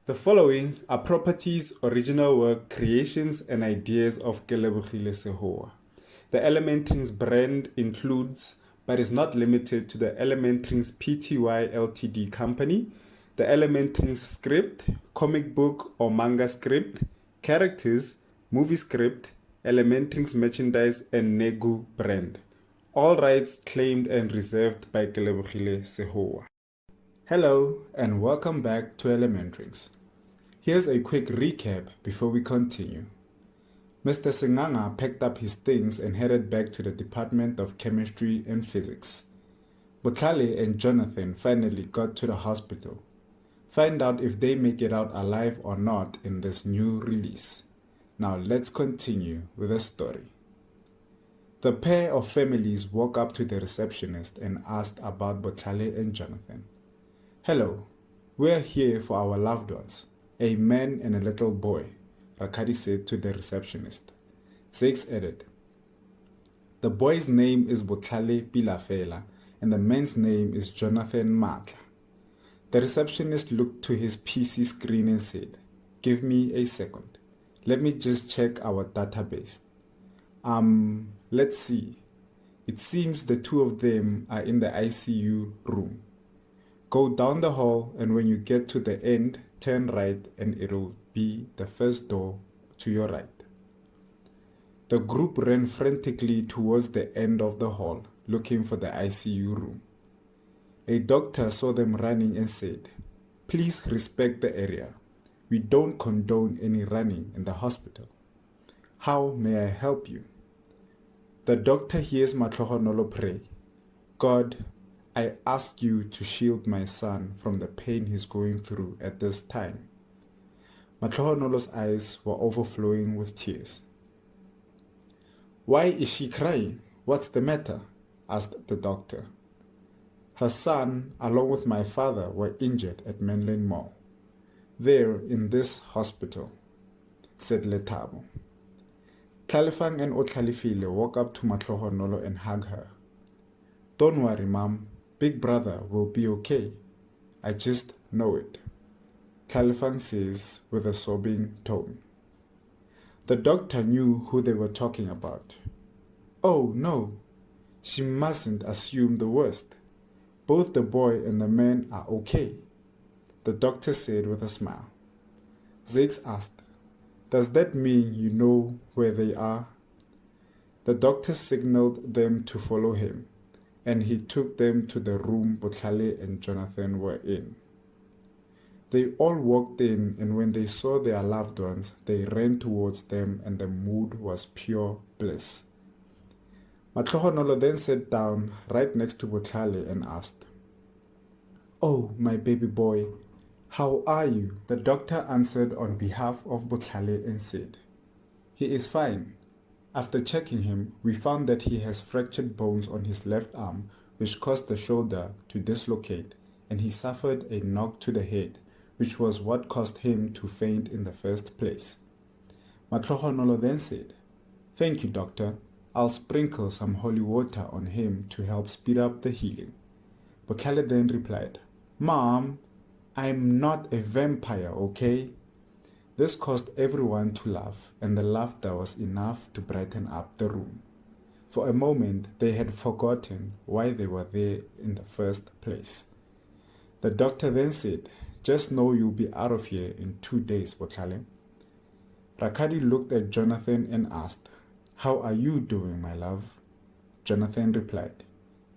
The following are properties, original work, creations, and ideas of Kelebogile Sehoa. The ElementRings brand includes, but is not limited to, the ElementRings Pty Ltd company, the ElementRings script, comic book or manga script, characters, movie script, ElementRings merchandise, and Negu brand. All rights claimed and reserved by Kelebogile Sehoa. Hello and welcome back to ElementRings. Here's a quick recap before we continue. Mr. Singanga packed up his things and headed back to the Department of Chemistry and Physics. Botlhale and Jonathan finally got to the hospital. Find out if they make it out alive or not in this new release. Now let's continue with the story. The pair of families walked up to the receptionist and asked about Botlhale and Jonathan. Hello, we're here for our loved ones, a man and a little boy, Rakadi said to the receptionist. Zakes added, the boy's name is Botlhale Pilafela and the man's name is Jonathan Matla. The receptionist looked to his PC screen and said, give me a second. Let me just check our database. Let's see. It seems the two of them are in the ICU room. Go down the hall and when you get to the end, turn right and it'll be the first door to your right. The group ran frantically towards the end of the hall, looking for the ICU room. A doctor saw them running and said, please respect the area. We don't condone any running in the hospital. How may I help you? The doctor hears Matlohonolo pray. God, I ask you to shield my son from the pain he's going through at this time. Matlohonolo's eyes were overflowing with tears. Why is she crying? What's the matter? Asked the doctor. Her son, along with my father, were injured at Menlyn Mall. There in this hospital, said Letabo. Tlalefang and Otlalefile walk up to Matlohonolo and hug her. Don't worry, Mom. Big brother will be okay. I just know it, Tlalefang says with a sobbing tone. The doctor knew who they were talking about. Oh no, she mustn't assume the worst. Both the boy and the man are okay, the doctor said with a smile. Zakes asked, does that mean you know where they are? The doctor signaled them to follow him, and he took them to the room Botlhale and Jonathan were in. They all walked in, and when they saw their loved ones, they ran towards them, and the mood was pure bliss. Matlohonolo then sat down right next to Botlhale and asked, oh, my baby boy, how are you? The doctor answered on behalf of Botlhale and said, he is fine. After checking him, we found that he has fractured bones on his left arm, which caused the shoulder to dislocate, and he suffered a knock to the head, which was what caused him to faint in the first place. Matlohonolo then said, thank you, doctor. I'll sprinkle some holy water on him to help speed up the healing. Botlhale then replied, Mom, I'm not a vampire, okay? This caused everyone to laugh, and the laughter was enough to brighten up the room. For a moment, they had forgotten why they were there in the first place. The doctor then said, just know you'll be out of here in 2 days, Botlhale. Rakadi looked at Jonathan and asked, how are you doing, my love? Jonathan replied,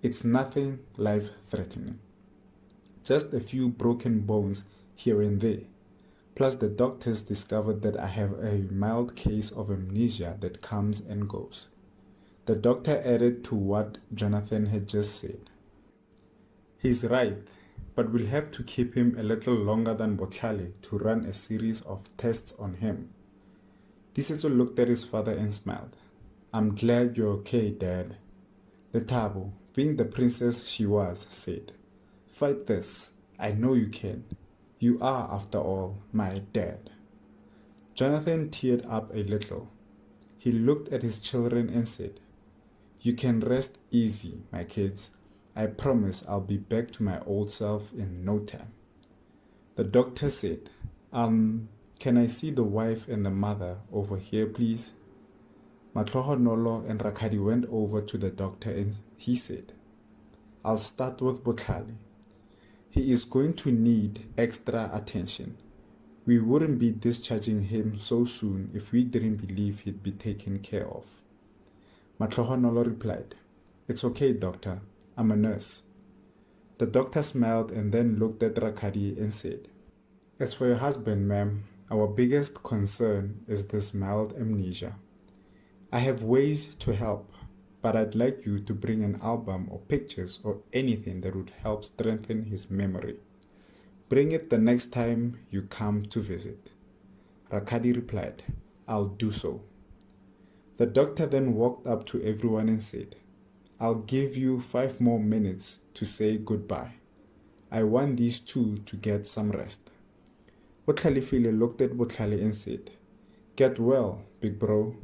it's nothing life-threatening. Just a few broken bones here and there. Plus, the doctors discovered that I have a mild case of amnesia that comes and goes. The doctor added to what Jonathan had just said. He's right, but we'll have to keep him a little longer than Botlhale to run a series of tests on him. Disetso looked at his father and smiled. I'm glad you're okay, Dad. Letabo, being the princess she was, said, fight this. I know you can. You are, after all, my dad. Jonathan teared up a little. He looked at his children and said, you can rest easy, my kids. I promise I'll be back to my old self in no time. The doctor said, Can I see the wife and the mother over here, please? Matlohonolo and Rakadi went over to the doctor and he said, I'll start with Botlhale. He is going to need extra attention. We wouldn't be discharging him so soon if we didn't believe he'd be taken care of. Matlohonolo replied, It's okay, doctor. I'm a nurse. The doctor smiled and then looked at Rakadi and said, As for your husband, ma'am, our biggest concern is this mild amnesia. I have ways to help, but I'd like you to bring an album or pictures or anything that would help strengthen his memory. Bring it the next time you come to visit. Rakadi replied, I'll do so. The doctor then walked up to everyone and said, I'll give you 5 more minutes to say goodbye. I want these two to get some rest. Botlhalefile looked at Botlhale and said, Get well, big bro.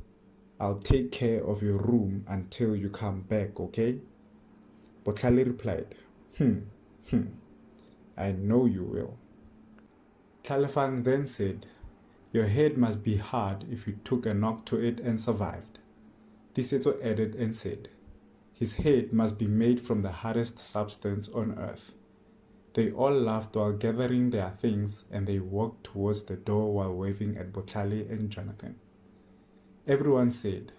I'll take care of your room until you come back, okay? Botlhale replied, I know you will. Tlalefang then said, Your head must be hard if you took a knock to it and survived. Tisetso added and said, His head must be made from the hardest substance on earth. They all laughed while gathering their things and they walked towards the door while waving at Botlhale and Jonathan. Everyone said,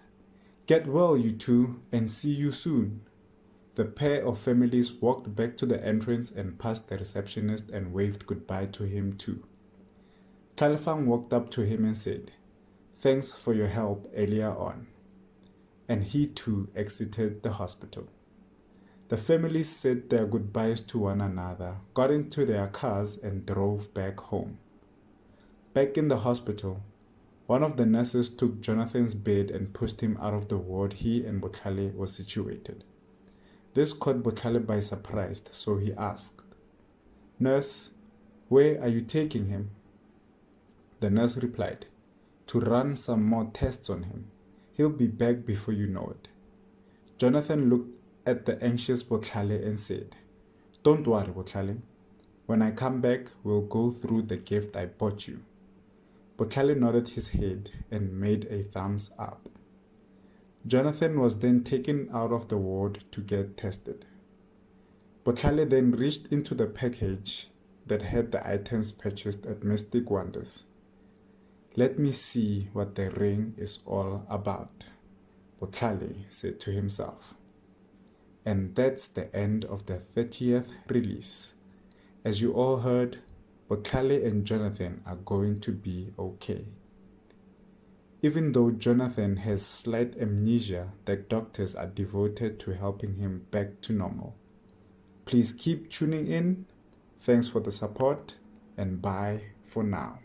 Get well, you two, and see you soon. The pair of families walked back to the entrance and passed the receptionist and waved goodbye to him too. Tlalefang walked up to him and said, Thanks for your help earlier on. And he too exited the hospital. The families said their goodbyes to one another, got into their cars and drove back home. Back in the hospital, one of the nurses took Jonathan's bed and pushed him out of the ward he and Botlhale were situated. This caught Botlhale by surprise, so he asked, Nurse, where are you taking him? The nurse replied, To run some more tests on him. He'll be back before you know it. Jonathan looked at the anxious Botlhale and said, Don't worry, Botlhale. When I come back, we'll go through the gift I bought you. Botlhale nodded his head and made a thumbs up. Jonathan was then taken out of the ward to get tested. Botlhale then reached into the package that had the items purchased at Mystic Wonders. Let me see what the ring is all about, Botlhale said to himself. And that's the end of the 30th release. As you all heard, Botlhale and Jonathan are going to be okay. Even though Jonathan has slight amnesia, the doctors are devoted to helping him back to normal. Please keep tuning in. Thanks for the support and bye for now.